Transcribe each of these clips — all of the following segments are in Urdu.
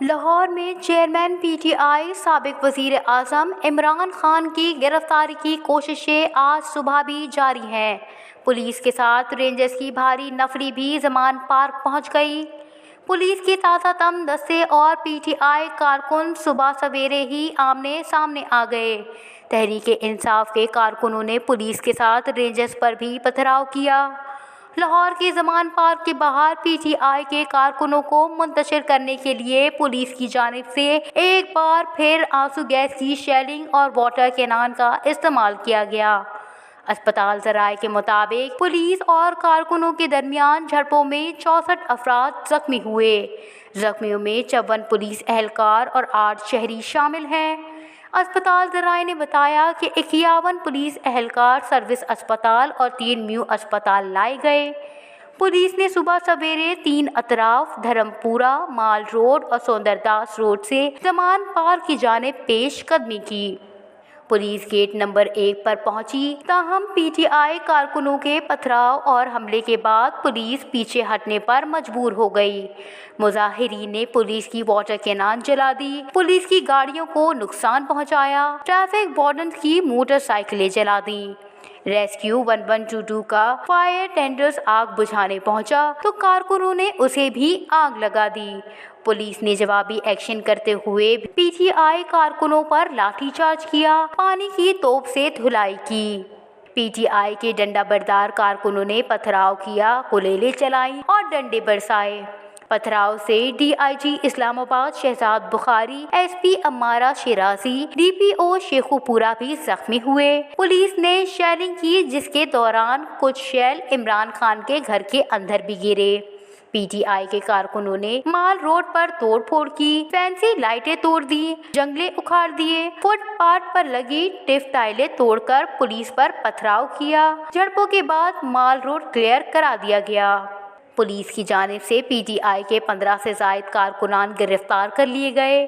لاہور میں چیئرمین پی ٹی آئی سابق وزیر اعظم عمران خان کی گرفتاری کی کوششیں آج صبح بھی جاری ہیں۔ پولیس کے ساتھ رینجرز کی بھاری نفری بھی زمان پارک پہنچ گئی۔ پولیس کی تازہ دم دستے اور پی ٹی آئی کارکن صبح سویرے ہی آمنے سامنے آ گئے۔ تحریک انصاف کے کارکنوں نے پولیس کے ساتھ رینجرز پر بھی پتھراؤ کیا۔ لاہور کے زمان پارک کے باہر پی ٹی آئی کے کارکنوں کو منتشر کرنے کے لیے پولیس کی جانب سے ایک بار پھر آنسو گیس کی شیلنگ اور واٹر کینن کا استعمال کیا گیا۔ اسپتال ذرائع کے مطابق پولیس اور کارکنوں کے درمیان جھڑپوں میں 64 افراد زخمی ہوئے۔ زخمیوں میں 54 پولیس اہلکار اور 8 شہری شامل ہیں۔ اسپتال ذرائع نے بتایا کہ 51 پولیس اہلکار سروس اسپتال اور 3 میو اسپتال لائے گئے۔ پولیس نے صبح سویرے 3 اطراف دھرمپورہ، مال روڈ اور سوندرداس روڈ سے زمان پارک کی جانب پیش قدمی کی۔ پولیس گیٹ نمبر 1 پر پہنچی، تاہم پی ٹی آئی کارکنوں کے پتھراؤ اور حملے کے بعد پولیس پیچھے ہٹنے پر مجبور ہو گئی۔ مظاہرین نے پولیس کی واٹر کینن جلا دی، پولیس کی گاڑیوں کو نقصان پہنچایا، ٹریفک وارڈنز کی موٹر سائیکلیں جلا دیں۔ ریسکیو 1122 کا فائر ٹینڈرز آگ بجھانے پہنچا تو کارکنوں نے اسے بھی آگ لگا دی۔ پولیس نے جوابی ایکشن کرتے ہوئے پی ٹی آئی کارکنوں پر لاٹھی چارج کیا، پانی کی توپ سے دھلائی کی۔ پی ٹی آئی کے ڈنڈا بردار کارکنوں نے پتھراؤ کیا، گلیلیں چلائیں اور ڈنڈے برسائے۔ پتھراؤ سے D I G Islamabad Shahzad Bukhari, S P Amara Shirazi, D P O Sheikhupura بھی زخمی ہوئے۔ پولیس نے شیلنگ کی، جس کے دوران کچھ شیل عمران خان کے گھر کے اندر بھی گرے۔ پی ٹی آئی کے کارکنوں نے مال روڈ پر توڑ پھوڑ کی، فینسی لائٹیں توڑ دیں، جنگلے اکھاڑ دیے، فٹ پاتھ پر لگی ٹف ٹائلیں توڑ کر پولیس پر پتھراؤ کیا۔ جھڑپوں کے بعد مال روڈ کلیئر کرا دیا گیا۔ پولیس کی جانب سے پی ٹی آئی کے 15 سے زائد کارکنان گرفتار کر لیے گئے۔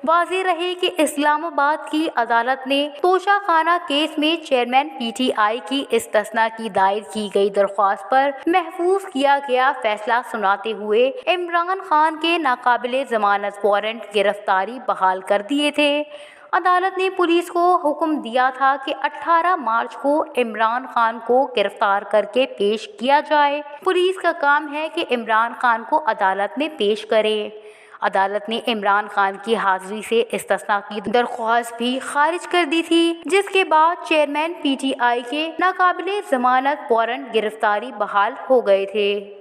واضح رہے کہ اسلام آباد کی عدالت نے توشہ خانہ کیس میں چیئرمین پی ٹی آئی کی استثناء کی دائر کی گئی درخواست پر محفوظ کیا گیا فیصلہ سناتے ہوئے عمران خان کے ناقابل ضمانت وارنٹ گرفتاری بحال کر دیے تھے۔ عدالت نے پولیس کو حکم دیا تھا کہ 18 مارچ کو عمران خان کو گرفتار کر کے پیش کیا جائے۔ پولیس کا کام ہے کہ عمران خان کو عدالت میں پیش کرے۔ عدالت نے عمران خان کی حاضری سے استثناء کی درخواست بھی خارج کر دی تھی، جس کے بعد چیئرمین پی ٹی آئی کے ناقابل ضمانت وارنٹ گرفتاری بحال ہو گئے تھے۔